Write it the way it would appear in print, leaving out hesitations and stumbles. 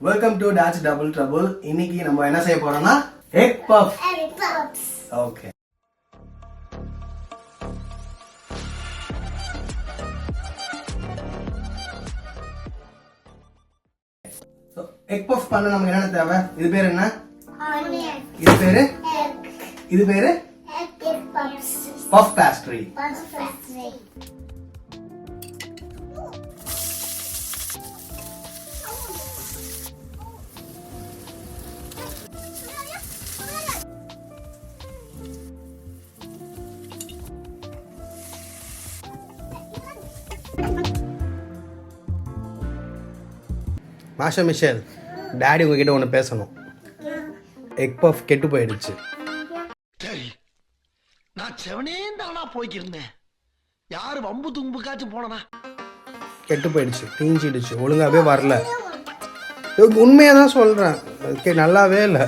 Welcome to dad's double trouble. இன்னைக்கு நம்ம என்ன செய்ய போறோம்னா egg puff. Okay, egg puff பண்ண நமக்கு என்னென்ன தேவை? இது பேர் என்ன? இது பேரு இது பேரு பஃப் பேஸ்ட்ரி. மாஷா மிஷேல், டாடி உங்ககிட்ட ஒன்று பேசணும். எக் பஃப் கெட்டு போயிடுச்சு. சரி, நான் செவனே தானா போய்க்கிருந்தேன். யாரு வம்பு தும்புக்காச்சும் போனனா? கெட்டு போயிடுச்சு, தீஞ்சிடுச்சு, ஒழுங்காவே வரல. உண்மையாக தான் சொல்கிறேன், நல்லாவே இல்லை.